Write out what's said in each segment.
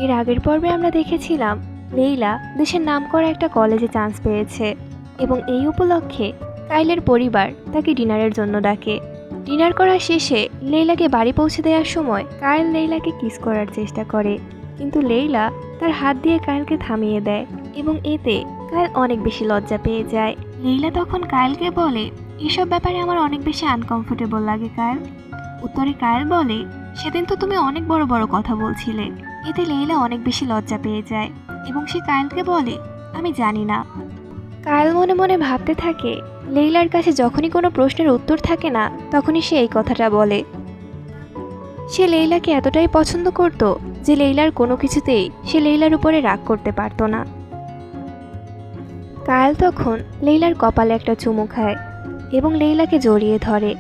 এর আগের পর্বে আমরা দেখেছিলাম লেইলা দেশের নামকরা একটা কলেজে চান্স পেয়েছে এবং এই উপলক্ষে কাইলের পরিবার তাকে ডিনারের জন্য ডাকে। ডিনার করার শেষে লেইলাকে বাড়ি পৌঁছে দেওয়ার সময় কাইল লেইলাকে কিস করার চেষ্টা করে, কিন্তু লেইলা তার হাত দিয়ে কাইলকে থামিয়ে দেয় এবং এতে কাইল অনেক বেশি লজ্জা পেয়ে যায়। লেইলা তখন কাইলকে বলে, এসব ব্যাপারে আমার অনেক বেশি আনকমফোর্টেবল লাগে কাইল। উত্তরে কাইল বলে, সেদিন তো তুমি অনেক বড় বড় কথা বলছিলে। এতে লেইলা অনেক বেশি লজ্জা পেয়ে যায় এবং সে কাইলকে বলে, আমি জানি না। কাইল মনে মনে ভাবতে থাকে, লেইলার কাছে যখনই কোনো প্রশ্নের উত্তর থাকে না তখনই সে এই কথাটা বলে। সে লেইলাকে এতটাই পছন্দ করত যে লেইলার কোনো কিছুতেই সে লেইলার উপরে রাগ করতে পারত না। কাইল তখন লেইলার কপালে একটা চুমু খায় এবং লেইলাকে জড়িয়ে ধরে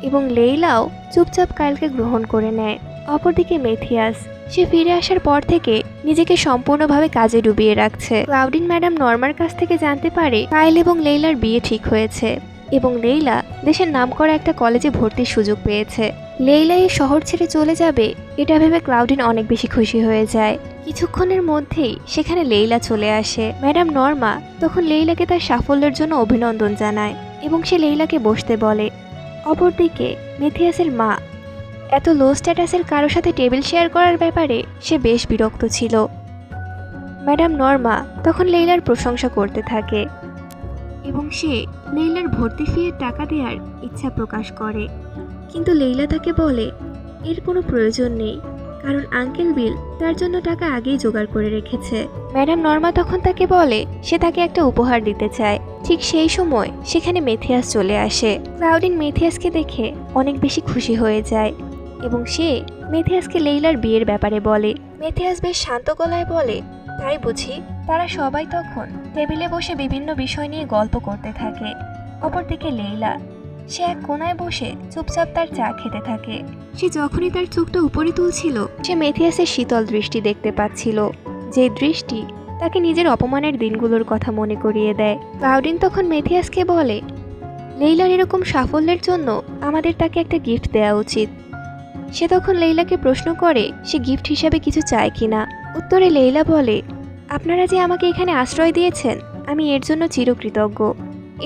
এবং লেইলাও চুপচাপ কাইলকে গ্রহণ করে নেয়। অপরদিকে মেথিয়াস, সে ফিরে আসার পর থেকে নিজেকে সম্পূর্ণভাবে কাজে ডুবিয়ে রাখছে। ক্লাউডিন ম্যাডাম নর্মার কাছ থেকে জানতে পারে কাইল এবং লেইলার বিয়ে ঠিক হয়েছে এবং লেইলা দেশের নামকরা একটা কলেজে ভর্তির সুযোগ পেয়েছে। লেইলা এই শহর ছেড়ে চলে যাবে এটা ভেবে ক্লাউডিন অনেক বেশি খুশি হয়ে যায়। কিছুক্ষণের মধ্যেই সেখানে লেইলা চলে আসে। ম্যাডাম নর্মা তখন লেইলাকে তার সাফল্যের জন্য অভিনন্দন জানায় এবং সে লেইলাকে বসতে বলে। অপরদিকে মেথিয়াসের মা এত লো স্ট্যাটাসের কারোর সাথে টেবিল শেয়ার করার ব্যাপারে সে বেশ বিরক্ত ছিল। ম্যাডাম নর্মা তখন লেইলার প্রশংসা করতে থাকে এবং সে লেইলার ভর্তি ফিয়ের টাকা দেওয়ার ইচ্ছা প্রকাশ করে, কিন্তু লেইলা তাকে বলে এর কোনো প্রয়োজন নেই, কারণ আঙ্কেল বিল তার জন্য টাকা আগেই জোগাড় করে রেখেছে। ম্যাডাম নর্মা তখন তাকে বলে সে তাকে একটা উপহার দিতে চায়। ঠিক সেই সময় সেখানে মেথিয়াস চলে আসে। ক্লাউডিন মেথিয়াসকে দেখে অনেক বেশি খুশি হয়ে যায় এবং সে মেথিয়াসকে লেইলার বিয়ের ব্যাপারে বলে। মেথিয়াস বেশ শান্ত গলায় বলে, তাই বুঝি। তারা সবাই তখন টেবিলে বসে বিভিন্ন বিষয় নিয়ে গল্প করতে থাকে। অপরদিকে লেইলা, সে এক কোনায় বসে চুপচাপ তার চা খেতে থাকে। সে যখনই তার চোখটা উপরে তুলছিল সে মেথিয়াসের শীতল দৃষ্টি দেখতে পাচ্ছিল, যে দৃষ্টি তাকে নিজের অপমানের দিনগুলোর কথা মনে করিয়ে দেয়। ক্লাউডিন তখন মেথিয়াসকে বলে, লেইলার এরকম সাফল্যের জন্য আমাদের তাকে একটা গিফট দেওয়া উচিত। সে তখন লেইলাকে প্রশ্ন করে সে গিফট হিসাবে কিছু চায় কিনা। উত্তরে লেইলা বলে, আপনারা যে আমাকে এখানে আশ্রয় দিয়েছেন আমি এর জন্য চিরকৃতজ্ঞ।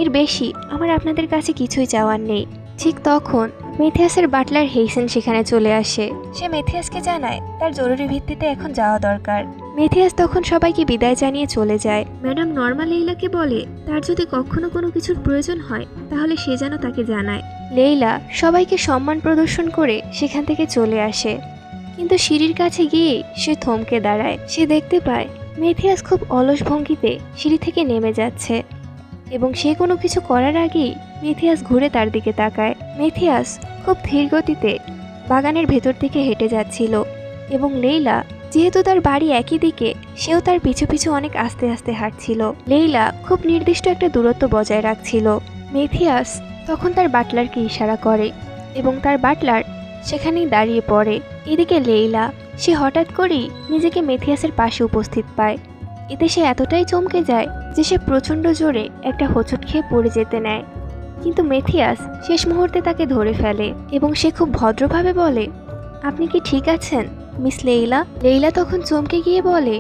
এর বেশি আমার আপনাদের কাছে কিছুই চাওয়ার নেই। ঠিক তখন মেথিয়াসের বাটলার হেইসেন সেখানে চলে আসে। সে মেথিয়াসকে জানায় তার জরুরি ভিত্তিতে এখন যাওয়া দরকার। মেথিয়াস তখন সবাইকে বিদায় জানিয়ে চলে যায়। ম্যাডাম নর্মা লেইলাকে বলে তার যদি কখনো কোনো কিছুর প্রয়োজন হয় তাহলে সে যেন তাকে জানায়। লেইলা সবাইকে সম্মান প্রদর্শন করে সেখান থেকে চলে আসে, কিন্তু সিঁড়ির কাছে গিয়ে সে থমকে দাঁড়ায়। সে দেখতে পায় মেথিয়াস খুব অলস ভঙ্গিতে সিঁড়ি থেকে নেমে যাচ্ছে এবং সে কোনো কিছু করার আগেই মেথিয়াস ঘুরে তার দিকে তাকায়। মেথিয়াস খুব ধীর গতিতে বাগানের ভেতর থেকে হেঁটে যাচ্ছিল এবং লেইলা যেহেতু তার বাড়ি একই দিকে সেও তার পিছু পিছু অনেক আস্তে আস্তে হাঁটছিল। লেইলা খুব নির্দিষ্ট একটা দূরত্ব বজায় রাখছিল। মেথিয়াস তখন তার বাটলারকে ইশারা করে এবং তার বাটলার সেখানেই দাঁড়িয়ে পড়ে। এদিকে লেইলা সে হঠাৎ করেই নিজেকে মেথিয়াসের পাশে উপস্থিত পায়। এতে সে এতটাই চমকে যায় যে সে প্রচণ্ড জোরে একটা হোঁচট খেয়ে পড়ে যেতে নেয়, কিন্তু মেথিয়াস শেষ মুহূর্তে তাকে ধরে ফেলে এবং সে খুব ভদ্রভাবে বলে, আপনি কি ঠিক আছেন মিস লেইলা? লেইলা তখন চমকে গিয়ে বলে,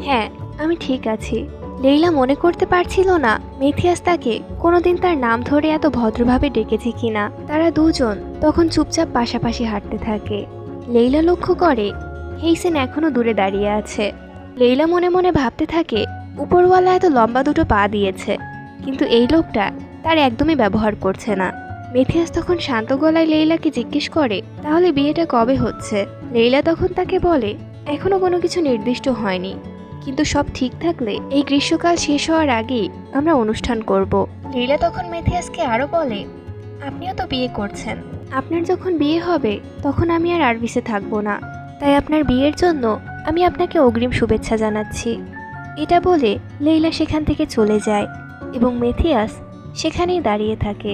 হ্যাঁ আমি ঠিক আছি। লেইলা মনে করতে পারছিল না মেথিয়াস তাকে কোনোদিন তার নাম ধরে এত ভদ্রভাবে ডেকেছে কিনা। তারা দুজন তখন চুপচাপ পাশাপাশি হাঁটতে থাকে। লেইলা লক্ষ্য করে হেইসেন এখনো দূরে দাঁড়িয়ে আছে। লেইলা মনে মনে ভাবতে থাকে উপরওয়ালা এত লম্বা দুটো পা দিয়েছে, কিন্তু এই লোকটা তার একদমই ব্যবহার করছে না। মেথিয়াস তখন শান্ত গলায় লেইলাকে জিজ্ঞেস করে, তাহলে বিয়েটা কবে হচ্ছে? লেইলা তখন তাকে বলে, এখনো কোনো কিছু নির্দিষ্ট হয়নি, কিন্তু সব ঠিক থাকলে এই গ্রীষ্মকাল শেষ হওয়ার আগেই আমরা অনুষ্ঠান করব। লেইলা তখন মেথিয়াসকে আরও বলে, আপনিও তো বিয়ে করছেন, আপনার যখন বিয়ে হবে তখন আমি আর আরভিসে থাকবো না, তাই আপনার বিয়ের জন্য আমি আপনাকে অগ্রিম শুভেচ্ছা জানাচ্ছি। এটা বলে লেইলা সেখান থেকে চলে যায় এবং মেথিয়াস সেখানেই দাঁড়িয়ে থাকে।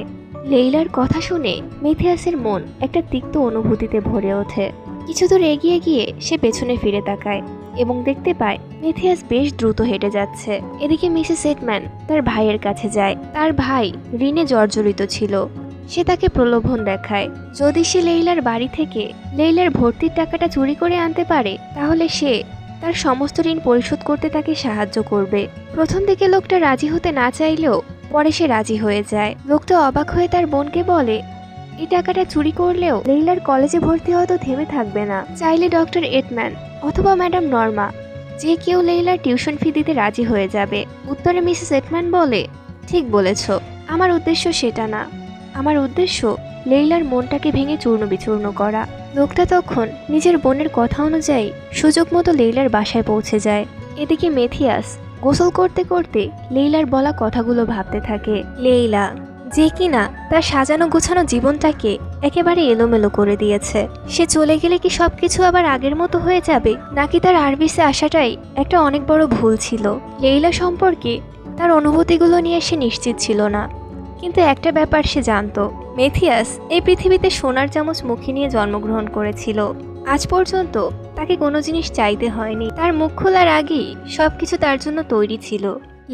লেইলার কথা শুনে মেথিয়াসের মন একটা তিক্ত অনুভূতিতে ভরে ওঠে। কিছু দূর এগিয়ে গিয়ে সে পেছনে ফিরে তাকায় এবং দেখতে পায় মেথিয়াস বেশ দ্রুত হেঁটে যাচ্ছে। এদিকে মিসেস এডম্যান তার ভাইয়ের কাছে যায়। তার ভাই ঋণে জর্জরিত ছিল, সে তাকে প্রলোভন দেখায়। যদি সে লেইলার বাড়ি থেকে লেইলার ভর্তির টাকাটা চুরি করে আনতে পারে তাহলে সে তার সমস্ত ঋণ পরিশোধ করতে তাকে সাহায্য করবে। প্রথম দিকে লোকটা রাজি হতে না চাইলেও পরে সে রাজি হয়ে যায়। লোকটা অবাক হয়ে তার বোনকে বলে, এই টাকাটা চুরি করলেও লেইলার কলেজে ভর্তি হয়তো থেমে থাকবে না। চাইলে ডক্টর এডম্যান অথবা ম্যাডাম নর্মা যে কেউ লেইলার টিউশন ফি দিতে রাজি হয়ে যাবে। উত্তরে মিসেস এডম্যান বলে, ঠিক বলেছ, আমার উদ্দেশ্য সেটা না। আমার উদ্দেশ্য লেইলার মনটাকে ভেঙে চূর্ণ বিচূর্ণ করা। লোকটা তখন নিজের বোনের কথা অনুযায়ী সুযোগ মতো লেইলার বাসায় পৌঁছে যায়। এদিকে মেথিয়াস গোসল করতে করতে লেইলার বলা কথাগুলো ভাবতে থাকে। লেইলা যে কিনা তার সাজানো গোছানো জীবনটাকে একেবারে এলোমেলো করে দিয়েছে, সে চলে গেলে কি সবকিছু আবার আগের মতো হয়ে যাবে, নাকি তার আরবিসে আসাটাই একটা অনেক বড় ভুল ছিল। লেইলা সম্পর্কে তার অনুভূতিগুলো নিয়ে সে নিশ্চিত ছিল না, কিন্তু একটা ব্যাপার সে জানতো, মেথিয়াস এই পৃথিবীতে সোনার চামচ মুখে নিয়ে জন্মগ্রহণ করেছিল। আজ পর্যন্ত তাকে কোনো জিনিস চাইতে হয়নি, তার মুখ খোলার আগেই সবকিছু তার জন্য তৈরি ছিল।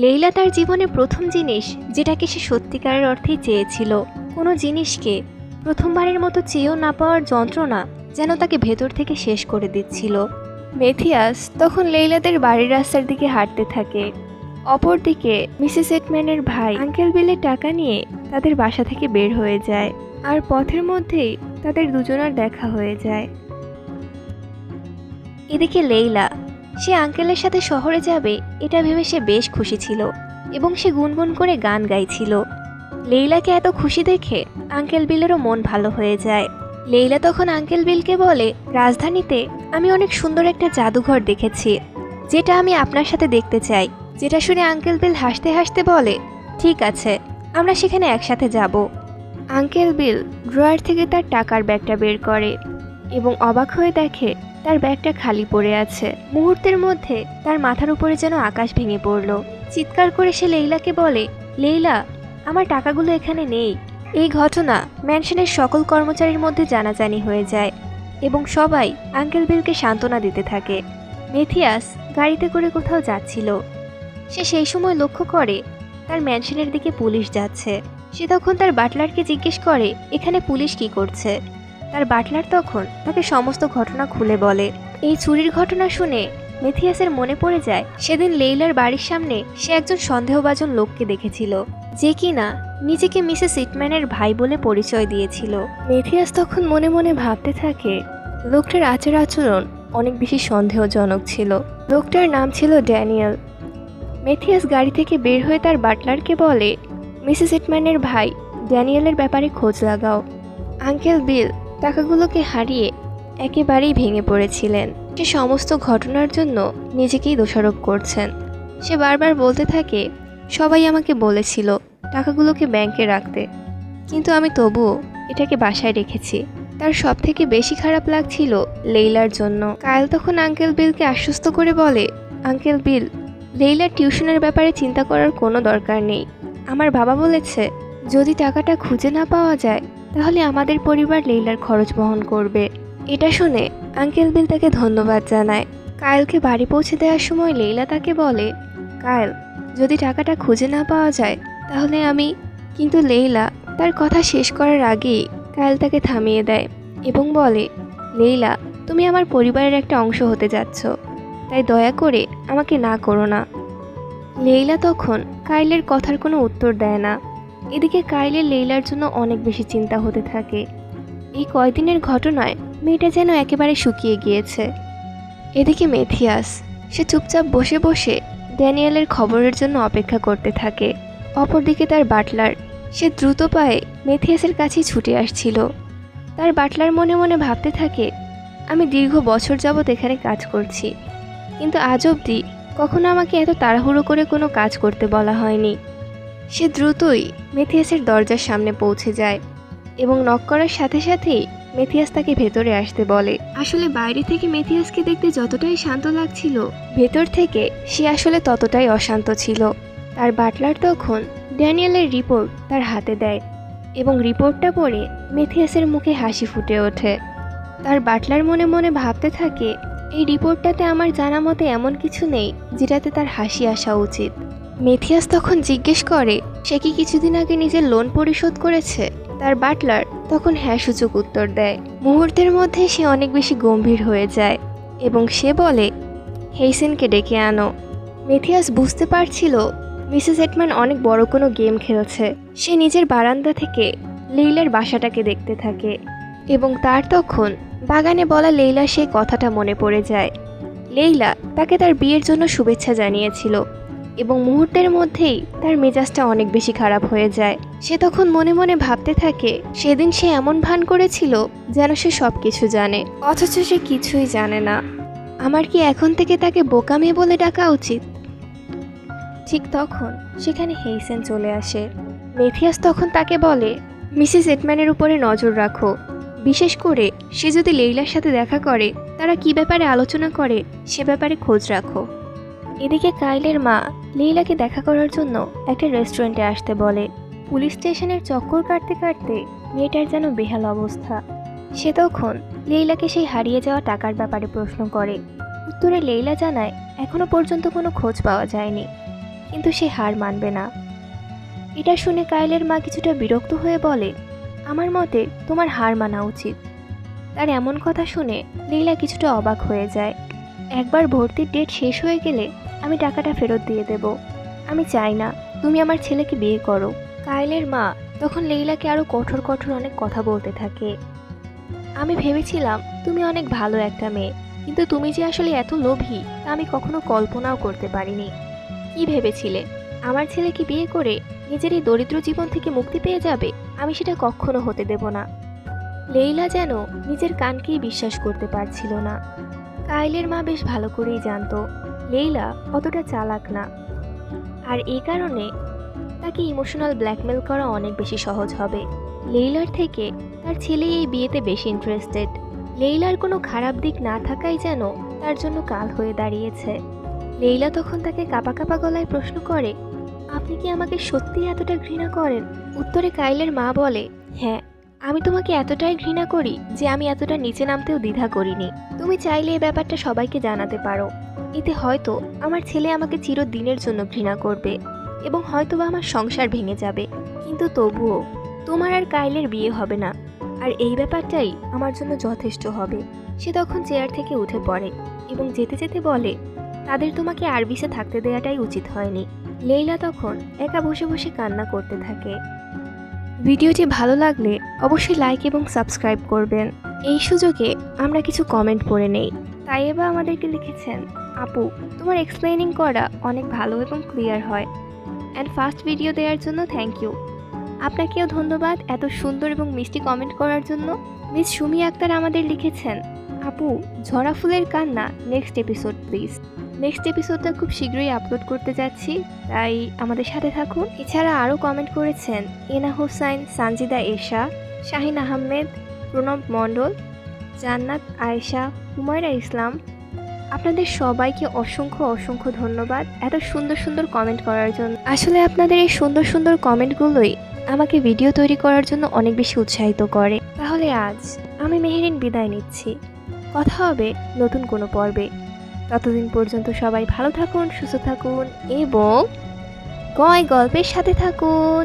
লেইলা তার জীবনের প্রথম জিনিস যেটাকে সে সত্যিকারের অর্থেই চেয়েছিল, কোনো জিনিসকে প্রথমবারের মতো চেয়েও না পাওয়ার যন্ত্রণা যেন তাকে ভেতর থেকে শেষ করে দিচ্ছিল। মেথিয়াস তখন লেইলাদের বাড়ির রাস্তার দিকে হাঁটতে থাকে। অপরদিকে মিসেস এডম্যানের ভাই আঙ্কেল বিলের টাকা নিয়ে তাদের বাসা থেকে বের হয়ে যায়, আর পথের মধ্যেই তাদের দুজনের দেখা হয়ে যায়। এদিকে লেইলা সে আঙ্কেলের সাথে শহরে যাবে এটা ভেবে সে বেশ খুশি ছিল এবং সে গুনগুন করে গান গাইছিল। লেইলাকে এত খুশি দেখে আঙ্কেল বিলেরও মন ভালো হয়ে যায়। লেইলা তখন আঙ্কেল বিলকে বলে, রাজধানীতে আমি অনেক সুন্দর একটা জাদুঘর দেখেছি, যেটা আমি আপনার সাথে দেখতে চাই। যেটা শুনে আঙ্কেল বিল হাসতে হাসতে বলে, ঠিক আছে, আমরা সেখানে একসাথে যাব। আঙ্কেল বিল ড্রয়ার থেকে তার টাকার ব্যাগটা বের করে এবং অবাক হয়ে দেখে তার ব্যাগটা খালি পড়ে আছে। মুহূর্তের মধ্যে তার মাথার উপরে যেন আকাশ ভেঙে পড়ল। চিৎকার করে সে লেইলাকে বলে, লেইলা, আমার টাকাগুলো এখানে নেই। এই ঘটনা ম্যানশনের সকল কর্মচারীর মধ্যে জানাজানি হয়ে যায় এবং সবাই আঙ্কেল বিলকে সান্ত্বনা দিতে থাকে। মেথিয়াস গাড়িতে করে কোথাও যাচ্ছিল। সে সেই সময় লক্ষ্য করে তার ম্যানশনের দিকে পুলিশ যাচ্ছে। সে তখন তার বাটলারকে জিজ্ঞেস করে, এখানে পুলিশ কি করছে? তার বাটলার তখন তাকে সমস্ত ঘটনা খুলে বলে। এই চুরির ঘটনা শুনে মেথিয়াসের মনে পড়ে যায় সেদিন লেইলার বাড়ির সামনে সে একজন সন্দেহভাজন লোককে দেখেছিল, যে কিনা নিজেকে মিসেস ইটম্যানের ভাই বলে পরিচয় দিয়েছিল। মেথিয়াস তখন মনে মনে ভাবতে থাকে, লোকটার আচার আচরণ অনেক বেশি সন্দেহজনক ছিল। লোকটার নাম ছিল ড্যানিয়েল। মেথিয়াস গাড়ি থেকে বের হয়ে তার বাটলারকে বলে, মিসেস ইটম্যানের ভাই ড্যানিয়েলের ব্যাপারে খোঁজ লাগাও। আঙ্কেল বিল টাকাগুলোকে হারিয়ে একেবারেই ভেঙে পড়েছিলেন। সে সমস্ত ঘটনার জন্য নিজেকেই দোষারোপ করছেন। সে বারবার বলতে থাকে, সবাই আমাকে বলেছিল টাকাগুলোকে ব্যাংকে রাখতে, কিন্তু আমি তবুও এটাকে বাসায় রেখেছি। তার সব থেকে বেশি খারাপ লাগছিল লেইলার জন্য। কায়েল তখন আঙ্কেল বিলকে আশ্বস্ত করে বলে, আঙ্কেল বিল, লেইলার টিউশনের ব্যাপারে চিন্তা করার কোনো দরকার নেই। আমার বাবা বলেছে যদি টাকাটা খুঁজে না পাওয়া যায় তাহলে আমাদের পরিবার লেইলার খরচ বহন করবে। এটা শুনে আঙ্কেল বিল তাকে ধন্যবাদ জানায়। কায়েলকে বাড়ি পৌঁছে দেওয়ার সময় লেইলা তাকে বলে, কায়েল, যদি টাকাটা খুঁজে না পাওয়া যায় তাহলে আমি। কিন্তু লেইলা তার কথা শেষ করার আগেই কায়েল তাকে থামিয়ে দেয় এবং বলে, লেইলা, তুমি আমার পরিবারের একটা অংশ হতে যাচ্ছ, তাই দয়া করে আমাকে না করো না। লেইলা তখন কায়েলের কথার কোনো উত্তর দেয় না। এদিকে কায়েলের লেইলার জন্য অনেক বেশি চিন্তা হতে থাকে। এই কয়দিনের ঘটনায় মেয়েটা যেন একেবারে শুকিয়ে গিয়েছে। এদিকে মেথিয়াস সে চুপচাপ বসে বসে ড্যানিয়েলের খবরের জন্য অপেক্ষা করতে থাকে। অপরদিকে তার বাটলার সে দ্রুত পায়ে মেথিয়াসের কাছেই ছুটে আসছিল। তার বাটলার মনে মনে ভাবতে থাকে, আমি দীর্ঘ বছর যাবৎ এখানে কাজ করছি, কিন্তু আজ অবধি কখনো আমাকে এত তাড়াহুড়ো করে কোনো কাজ করতে বলা হয়নি। সে দ্রুতই মেথিয়াসের দরজার সামনে পৌঁছে যায় এবং নক করার সাথে সাথেই মেথিয়াস তাকে ভেতরে আসতে বলে। আসলে বাইরে থেকে মেথিয়াসকে দেখতে যতটাই শান্ত লাগছিল, ভেতর থেকে সে আসলে ততটাই অশান্ত ছিল। তার বাটলার তখন ড্যানিয়েলের রিপোর্ট তার হাতে দেয় এবং রিপোর্টটা পড়ে মেথিয়াসের মুখে হাসি ফুটে ওঠে। তার বাটলার মনে মনে ভাবতে থাকে, এই রিপোর্টটাতে আমার জানা মতে এমন কিছু নেই যেটাতে তার হাসি আসা উচিত। মেথিয়াস তখন জিজ্ঞেস করে, সে কি কিছুদিন আগে নিজের লোন পরিশোধ করেছে? তার বাটলার তখন হ্যাঁ সূচক উত্তর দেয়। মুহূর্তের মধ্যে সে অনেক বেশি গম্ভীর হয়ে যায় এবং সে বলে, হেইসেনকে ডেকে আনো। মেথিয়াস বুঝতে পারছিল মিসেস এডম্যান অনেক বড় কোনো গেম খেলছে। সে নিজের বারান্দা থেকে লেইলার বাসাটাকে দেখতে থাকে এবং তার তখন বাগানে বলা লেইলার সেই কথাটা মনে পড়ে যায়। লেইলা তাকে তার বিয়ের জন্য শুভেচ্ছা জানিয়েছিল এবং মুহূর্তের মধ্যেই তার মেজাজটা অনেক বেশি খারাপ হয়ে যায়। সে তখন মনে মনে ভাবতে থাকে সেদিন সে এমন ভান করেছিল যেন সে সব কিছু জানে, অথচ সে কিছুই জানে না। আমার কি এখন থেকে তাকে বোকা মেয়ে বলে ডাকা উচিত? ঠিক তখন সেখানে হেইসেন চলে আসে। মেথিয়াস তখন তাকে বলে, মিসেস এডম্যানের উপরে নজর রাখো, বিশেষ করে সে যদি লেইলার সাথে দেখা করে, তারা কি ব্যাপারে আলোচনা করে সে ব্যাপারে খোঁজ রাখো। এদিকে কাইলের মা লেইলাকে দেখা করার জন্য একটা রেস্টুরেন্টে আসতে বলে। পুলিশ স্টেশনের চক্কর কাটতে কাটতে মেয়েটার যেন বেহাল অবস্থা। সে তখন লেইলাকে সেই হারিয়ে যাওয়া টাকার ব্যাপারে প্রশ্ন করে। উত্তরে লেইলা জানায় এখনো পর্যন্ত কোনো খোঁজ পাওয়া যায়নি, কিন্তু সে হার মানবে না। এটা শুনে কাইলের মা কিছুটা বিরক্ত হয়ে বলে, আমার মতে তোমার হার মানা উচিত। তার এমন কথা শুনে লেইলা কিছুটা অবাক হয়ে যায়। একবার ভর্তির ডেট শেষ হয়ে গেলে আমি টাকাটা ফেরত দিয়ে দেব। আমি চাই না তুমি আমার ছেলেকে বিয়ে করো। কাইলের মা তখন লেইলাকে আরও কঠোর কঠোর অনেক কথা বলতে থাকে। আমি ভেবেছিলাম তুমি অনেক ভালো একটা মেয়ে, কিন্তু তুমি যে আসলে এত লোভী তা আমি কখনো কল্পনাও করতে পারিনি। কি ভেবেছিলে আমার ছেলেকে বিয়ে করে নিজের এই দরিদ্র জীবন থেকে মুক্তি পেয়ে যাবে? আমি সেটা কখনো হতে দেব না। লেইলা যেন নিজের কানকেই বিশ্বাস করতে পারছিল না। কাইলের মা বেশ ভালো করেই জানতো লেইলা অতটা চালাক না, আর এই কারণে তাকে ইমোশনাল ব্ল্যাকমেল করা অনেক বেশি সহজ হবে। লেইলার থেকে তার ছেলে এই বিয়েতে বেশি ইন্টারেস্টেড। লেইলার কোনো খারাপ দিক না থাকাই যেন তার জন্য কাল হয়ে দাঁড়িয়েছে। লেইলা তখন তাকে কাঁপা কাঁপা গলায় প্রশ্ন করে, আপনি কি আমাকে সত্যি এতটা ঘৃণা করেন? উত্তরে কাইলের মা বলে, হ্যাঁ, আমি তোমাকে এতটাই ঘৃণা করি যে আমি এতটা নিচে নামতেও দ্বিধা করিনি। তুমি চাইলে এই ব্যাপারটা সবাইকে জানাতে পারো। এতে হয়তো আমার ছেলে আমাকে চিরদিনের জন্য ঘৃণা করবে এবং হয়তোবা আমার সংসার ভেঙে যাবে, কিন্তু তবুও তোমার আর কাইলের বিয়ে হবে না, আর এই ব্যাপারটাই আমার জন্য যথেষ্ট হবে। সে তখন চেয়ার থেকে উঠে পড়ে এবং যেতে যেতে বলে, তাদের তোমাকে আরবিসে থাকতে দেওয়াটাই উচিত হয়নি। লেইলা তখন একা বসে বসে কান্না করতে থাকে। ভিডিওটি ভালো লাগলে অবশ্যই লাইক এবং সাবস্ক্রাইব করবেন। এই সুযোগে আমরা কিছু কমেন্ট পড়ে নেই। তাইয়েবা আমাদেরকে লিখেছেন, আপু তোমার এক্সপ্লেনিং করা অনেক ভালো এবং ক্লিয়ার হয়, অ্যান্ড ফার্স্ট ভিডিও দেওয়ার জন্য থ্যাংক ইউ। আপনাকেও ধন্যবাদ এত সুন্দর এবং মিষ্টি কমেন্ট করার জন্য। মিস সুমি আক্তার আমাদের লিখেছেন, আপু ঝরা ফুলের কান্না নেক্সট এপিসোড প্লিজ। নেক্সট এপিসোডটা খুব শীঘ্রই আপলোড করতে যাচ্ছি, তাই আমাদের সাথে থাকুন। এছাড়া আরও কমেন্ট করেছেন এনা হোসাইন, সানজিদা এশা, শাহিন আহমেদ, প্রণব মণ্ডল, জান্নাত আয়েশা, হুমায়রা ইসলাম। আপনাদের সবাইকে অসংখ্য অসংখ্য ধন্যবাদ এত সুন্দর সুন্দর কমেন্ট করার জন্য। আসলে আপনাদের এই সুন্দর সুন্দর কমেন্টগুলোই আমাকে ভিডিও তৈরি করার জন্য অনেক বেশি উৎসাহিত করে। তাহলে আজ আমি মেহেরিন বিদায় নিচ্ছি। কথা হবে নতুন কোনো পর্বে। ততদিন পর্যন্ত সবাই ভালো থাকুন, সুস্থ থাকুন এবং গল্পের সাথে থাকুন।